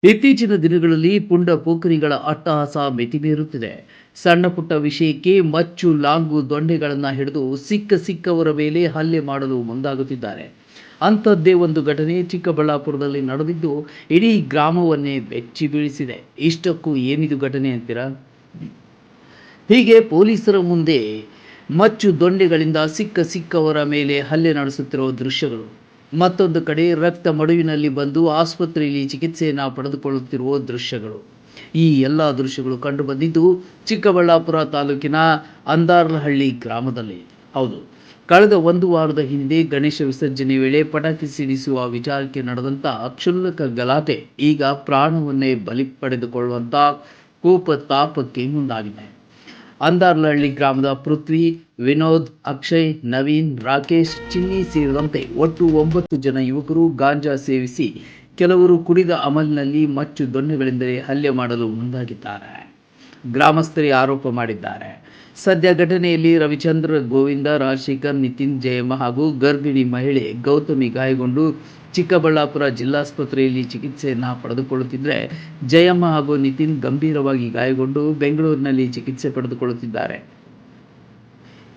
ಇತ್ತೀಚಿನ ದಿನಗಳಲ್ಲಿ ಪುಂಡ ಪೋಖರಿಗಳ ಅಟ್ಟಹಾಸ ಮಿತಿಮೀರುತ್ತಿದೆ. ಸಣ್ಣ ಪುಟ್ಟ ವಿಷಯಕ್ಕೆ ಮಚ್ಚು ಲಾಂಗು ದೊಂಡೆಗಳನ್ನ ಹಿಡಿದು ಸಿಕ್ಕವರ ಮೇಲೆ ಹಲ್ಲೆ ಮಾಡಲು ಮುಂದಾಗುತ್ತಿದ್ದಾರೆ. ಅಂಥದ್ದೇ ಒಂದು ಘಟನೆ ಚಿಕ್ಕಬಳ್ಳಾಪುರದಲ್ಲಿ ನಡೆದಿದ್ದು ಇಡೀ ಗ್ರಾಮವನ್ನೇ ಬೆಚ್ಚಿ ಬೀಳಿಸಿದೆ. ಇಷ್ಟಕ್ಕೂ ಏನಿದು ಘಟನೆ ಅಂತೀರಾ? ಹೀಗೆ ಪೊಲೀಸರ ಮುಂದೆ ಮಚ್ಚು ದೊಂಡೆಗಳಿಂದ ಸಿಕ್ಕವರ ಮೇಲೆ ಹಲ್ಲೆ ನಡೆಸುತ್ತಿರುವ ದೃಶ್ಯಗಳು, ಮತ್ತೊಂದು ಕಡೆ ರಕ್ತ ಮಡುವಿನಲ್ಲಿ ಬಂದು ಆಸ್ಪತ್ರೆಯಲ್ಲಿ ಚಿಕಿತ್ಸೆಯನ್ನು ಪಡೆದುಕೊಳ್ಳುತ್ತಿರುವ ದೃಶ್ಯಗಳು. ಈ ಎಲ್ಲ ದೃಶ್ಯಗಳು ಕಂಡುಬಂದಿದ್ದು ಚಿಕ್ಕಬಳ್ಳಾಪುರ ತಾಲೂಕಿನ ಅಂದಾರ್ಲಹಳ್ಳಿ ಗ್ರಾಮದಲ್ಲಿ. ಹೌದು, ಕಳೆದ ಒಂದು ವಾರದ ಹಿಂದೆ ಗಣೇಶ ವಿಸರ್ಜನೆ ವೇಳೆ ಪಟಾಕಿ ಸಿಡಿಸುವ ವಿಚಾರಕ್ಕೆ ನಡೆದಂಥ ಕ್ಷುಲ್ಲಕ ಗಲಾಟೆ ಈಗ ಪ್ರಾಣವನ್ನೇ ಬಲಿ ಪಡೆದುಕೊಳ್ಳುವಂಥ ಕೋಪತಾಪಕ್ಕೆ ಮುಂದಾಗಿದೆ. ಅಂದಾರ್ಲಹಳ್ಳಿ ಗ್ರಾಮದ ಪೃಥ್ವಿ, ವಿನೋದ್, ಅಕ್ಷಯ್, ನವೀನ್, ರಾಕೇಶ್, ಚಿನ್ನಿ ಸೇರಿದಂತೆ ಒಟ್ಟು 9 ಜನ ಯುವಕರು ಗಾಂಜಾ ಸೇವಿಸಿ ಕೆಲವರು ಕುಡಿದ ಅಮಲಿನಲ್ಲಿ ಮಚ್ಚು ದೊಣ್ಣೆಗಳಿಂದಲೇ ಹಲ್ಲೆ ಮಾಡಲು ಮುಂದಾಗಿದ್ದಾರೆ. ಗ್ರಾಮಸ್ಥರೇ ಆರೋಪ ಮಾಡಿದ್ದಾರೆ. ಸದ್ಯ ಘಟನೆಯಲ್ಲಿ ರವಿಚಂದ್ರ, ಗೋವಿಂದ, ರಾಜಶೇಖರ್, ನಿತಿನ್, ಜಯಮ್ಮ ಹಾಗೂ ಗರ್ಭಿಣಿ ಮಹಿಳೆ ಗೌತಮಿ ಗಾಯಗೊಂಡು ಚಿಕ್ಕಬಳ್ಳಾಪುರ ಜಿಲ್ಲಾಸ್ಪತ್ರೆಯಲ್ಲಿ ಚಿಕಿತ್ಸೆಯನ್ನು ಪಡೆದುಕೊಳ್ಳುತ್ತಿದ್ದರೆ, ಜಯಮ್ಮ ಹಾಗೂ ನಿತಿನ್ ಗಂಭೀರವಾಗಿ ಗಾಯಗೊಂಡು ಬೆಂಗಳೂರಿನಲ್ಲಿ ಚಿಕಿತ್ಸೆ ಪಡೆದುಕೊಳ್ಳುತ್ತಿದ್ದಾರೆ.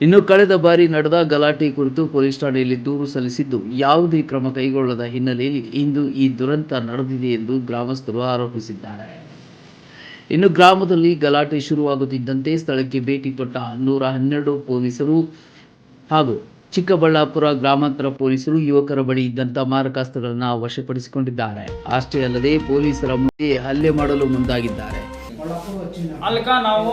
ಇನ್ನು ಕಳೆದ ಬಾರಿ ನಡೆದ ಗಲಾಟೆ ಕುರಿತು ಪೊಲೀಸ್ ಠಾಣೆಯಲ್ಲಿ ದೂರು ಸಲ್ಲಿಸಿದ್ದು ಯಾವುದೇ ಕ್ರಮ ಕೈಗೊಳ್ಳದ ಹಿನ್ನೆಲೆಯಲ್ಲಿ ಇಂದು ಈ ದುರಂತ ನಡೆದಿದೆ ಎಂದು ಗ್ರಾಮಸ್ಥರು ಆರೋಪಿಸಿದ್ದಾರೆ. ಇನ್ನು ಗ್ರಾಮದಲ್ಲಿ ಗಲಾಟೆ ಶುರುವಾಗುತ್ತಿದ್ದಂತೆ ಸ್ಥಳಕ್ಕೆ ಭೇಟಿ ಕೊಟ್ಟ 112 ಪೊಲೀಸರು ಹಾಗೂ ಚಿಕ್ಕಬಳ್ಳಾಪುರ ಗ್ರಾಮಾಂತರ ಪೊಲೀಸರು ಯುವಕರ ಬಳಿ ಇದ್ದಂಥ ಮಾರಕಾಸ್ತ್ರಗಳನ್ನು ವಶಪಡಿಸಿಕೊಂಡಿದ್ದಾರೆ. ಅಷ್ಟೇ ಅಲ್ಲದೆ ಪೊಲೀಸರ ಮುಂದೆ ಹಲ್ಲೆ ಮಾಡಲು ಮುಂದಾಗಿದ್ದಾರೆ. ನಾವು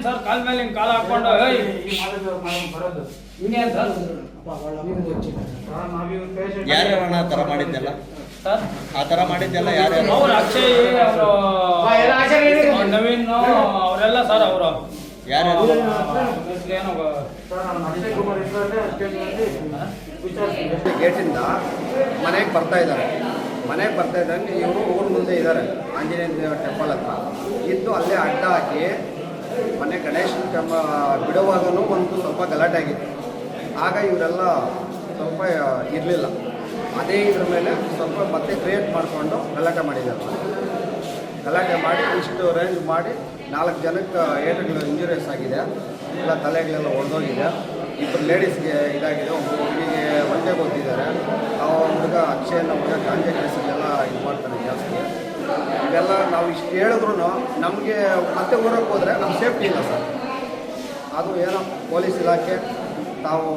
ಸರ್ ಕಾಲ್ ಮೇಲೆ ಕಾಲ ಹಾಕೊಂಡು ಯಾರ್ಯಾರಣ ಆ ಥರ ಮಾಡಿದ್ದೆಲ್ಲ ಸರ್ ಆ ಥರ ಮಾಡಿದ್ದೆಲ್ಲ ಯಾರ್ಯಾರು? ಅವ್ರು ಅಕ್ಷಯ್, ಅವರು ನವೀನ್, ಅವರೆಲ್ಲ ಸರ್. ಅವರು ಯಾರ್ಯಾರು? ಗೇಟಿಂದ ಮನೆಗೆ ಬರ್ತಾ ಇದ್ದಂಗೆ ಇವರು ಊರ ಮುಂದೆ ಇದ್ದಾರೆ, ಆಂಜನೇಯ ದೇವ ಟೆಂಪಲ್ ಹತ್ರ ಇದ್ದು ಅಲ್ಲೇ ಅಡ್ಡ ಹಾಕಿ ಮನೆ ಗಣೇಶನ ಬಿಡುವಾಗಲೂ ಒಂದು ಸ್ವಲ್ಪ ಗಲಾಟೆ ಆಗಿತ್ತು. ಆಗ ಇವರೆಲ್ಲ ಸ್ವಲ್ಪ ಇರಲಿಲ್ಲ, ಅದೇ ಇದ್ರ ಮೇಲೆ ಸ್ವಲ್ಪ ಮತ್ತೆ ಕ್ರಿಯೇಟ್ ಮಾಡಿಕೊಂಡು ಗಲಾಟೆ ಮಾಡಿ ಇಷ್ಟು ರೇಂಜ್ ಮಾಡಿ 4 ಜನಕ್ಕೆ ಏಟುಗಳು ಇಂಜುರೀಸ್ ಆಗಿದೆ, ಎಲ್ಲ ತಲೆಗಳೆಲ್ಲ ಒಡೆದೋಗಿದೆ. 2 ಲೇಡೀಸ್ಗೆ ಇದಾಗಿದೆ, ಒಬ್ಬ ಹುಡುಗಿಗೆ ಹೊಟ್ಟೆ ಗೊತ್ತಿದ್ದಾರೆ. ಆ ಹುಡುಗ ಅಕ್ಷಯನ ಹುಡುಗ ಗಾಂಜಾ ಕೇಸಲ್ಲೆಲ್ಲ ಇದು ಮಾಡ್ತಾನೆ ಜಾಸ್ತಿ. ಇವೆಲ್ಲ ನಾವು ಇಷ್ಟು ಹೇಳಿದ್ರು ನಮಗೆ ಮತ್ತೆ ಊರಕ್ಕೆ ಹೋದರೆ ನಮ್ಮ ಸೇಫ್ಟಿ ಇಲ್ಲ ಸರ್. ಅದು ಏನೋ ಪೊಲೀಸ್ ಇಲಾಖೆ ತಾವು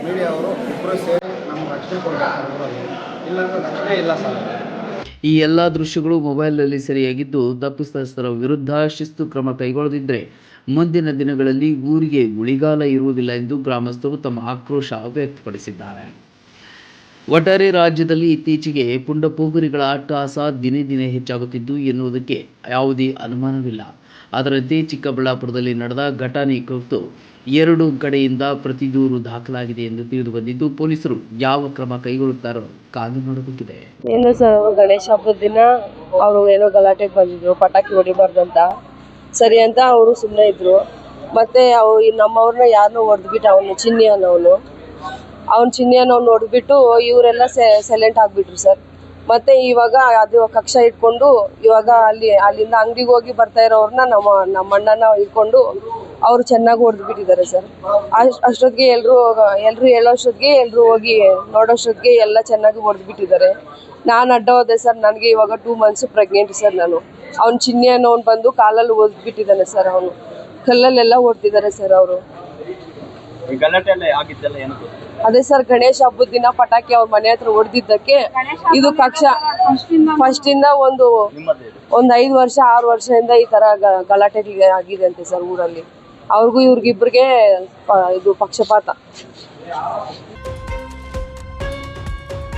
ಮೀಡಿಯಾವರು ಇಬ್ಬರು ಸೇರಿ ನಮ್ಗೆ ರಕ್ಷಣೆ ಕೊಡಬೇಕು ಊರಲ್ಲಿ, ಇಲ್ಲಾಂದ್ರೆ ರಕ್ಷಣೆ ಇಲ್ಲ ಸರ್. ಈ ಎಲ್ಲ ದೃಶ್ಯಗಳು ಮೊಬೈಲ್ನಲ್ಲಿ ಸೆರೆಯಾಗಿದ್ದು ತಪ್ಪಿತಸ್ಥರ ವಿರುದ್ಧ ಶಿಸ್ತು ಕ್ರಮ ಕೈಗೊಳ್ಳದಿದ್ದರೆ ಮುಂದಿನ ದಿನಗಳಲ್ಲಿ ಊರಿಗೆ ಉಳಿಗಾಲ ಇರುವುದಿಲ್ಲ ಎಂದು ಗ್ರಾಮಸ್ಥರು ತಮ್ಮ ಆಕ್ರೋಶ ವ್ಯಕ್ತಪಡಿಸಿದ್ದಾರೆ. ಒಟ್ಟಾರೆ ರಾಜ್ಯದಲ್ಲಿ ಇತ್ತೀಚೆಗೆ ಪುಂಡ ಪೋಖರಿಗಳ ಅಟ್ಟಹಾಸ ದಿನೇ ದಿನೇ ಹೆಚ್ಚಾಗುತ್ತಿದ್ದು ಎನ್ನುವುದಕ್ಕೆ ಯಾವುದೇ ಅನುಮಾನವಿಲ್ಲ. ಅದರಂತೆ ಚಿಕ್ಕಬಳ್ಳಾಪುರದಲ್ಲಿ ನಡೆದ ಘಟನೆ ಕುರಿತು 2 ಕಡೆಯಿಂದ ಪ್ರತಿ ದೂರು ದಾಖಲಾಗಿದೆ ಎಂದು ತಿಳಿದು ಬಂದಿದ್ದು ಪೊಲೀಸರು ಯಾವ ಕ್ರಮ ಕೈಗೊಳ್ಳುತ್ತಾರೋ ಕಾದು ನೋಡಬೇಕಿದೆ. ಏನು ಸರ್, ಗಣೇಶ ಹಬ್ಬದ ದಿನ ಅವರು ಏನೋ ಗಲಾಟೆಗೆ ಬಂದಿದ್ರು, ಪಟಾಕಿ ಹೊಡಿಬಾರ್ದು ಅಂತ. ಸರಿ ಅಂತ ಅವರು ಸುಮ್ಮನೆ ಇದ್ರು. ಮತ್ತೆ ನಮ್ಮವ್ರನ್ನ ಯಾರನ್ನೋ ಹೊಡೆದ್ಬಿಟ್ಟು ಅವನು ಚಿನ್ನಿಯನ್ನು ಹೊಡೆದ್ಬಿಟ್ಟು ಇವರೆಲ್ಲ ಸೈಲೆಂಟ್ ಆಗಿಬಿಟ್ರು ಸರ್. ಮತ್ತೆ ಇವಾಗ ಅದು ಕಕ್ಷ ಇಟ್ಕೊಂಡು ಇವಾಗ ಅಲ್ಲಿಂದ ಅಂಗಡಿಗೆ ಹೋಗಿ ಬರ್ತಾ ಇರೋರನ್ನ ನಮ್ಮ ಅಣ್ಣನ ಇಟ್ಕೊಂಡು ಅವರು ಚೆನ್ನಾಗಿ ಹೊಡೆದ್ಬಿಟ್ಟಿದ್ದಾರೆ ಸರ್. ಅಷ್ಟೊತ್ತಿಗೆ ಎಲ್ರು ಹೇಳೋಷ್ಟೊತ್ತಿಗೆ ಎಲ್ರು ಹೋಗಿ ನೋಡೋಷ್ಟೊತ್ತಿಗೆ ಎಲ್ಲ ಚೆನ್ನಾಗಿ ಹೊಡೆದ್ಬಿಟ್ಟಿದ್ದಾರೆ. ನಾನು ಅಡ್ಡ ಹೋದೆ ಸರ್. ನನಗೆ ಇವಾಗ 2 months ಪ್ರೆಗ್ನೆಂಟ್ ಸರ್. ಅವ್ನು ಚಿನ್ನಿ ಅನ್ನೋನು ಬಂದು ಕಾಲಲ್ಲಿ ಓದ್ಬಿಟ್ಟಿದ್ದಾನೆ ಸರ್. ಅವನು ಕಲ್ಲಲ್ಲೆಲ್ಲ ಹೊಡೆದಿದ್ದಾರೆ ಸರ್ ಅವರು. ಅದೇ ಸರ್, ಗಣೇಶ ಹಬ್ಬದ ದಿನ ಪಟಾಕಿ ಅವ್ರ ಮನೆ ಹತ್ರ ಹೊಡೆದಿದ್ದಕ್ಕೆ ಇದು ಕಕ್ಷ ಫಸ್ಟಿಂದ ಒಂದು 5 ವರ್ಷ 6 ವರ್ಷದಿಂದ ಈ ತರ ಗಲಾಟೆ ಆಗಿದೆ ಅಂತೆ ಸರ್ ಊರಲ್ಲಿ. ಅವ್ರಿಗೂ ಇವ್ರಿಗಿಬ್ರಿಗೆ ಇದು ಪಕ್ಷಪಾತ.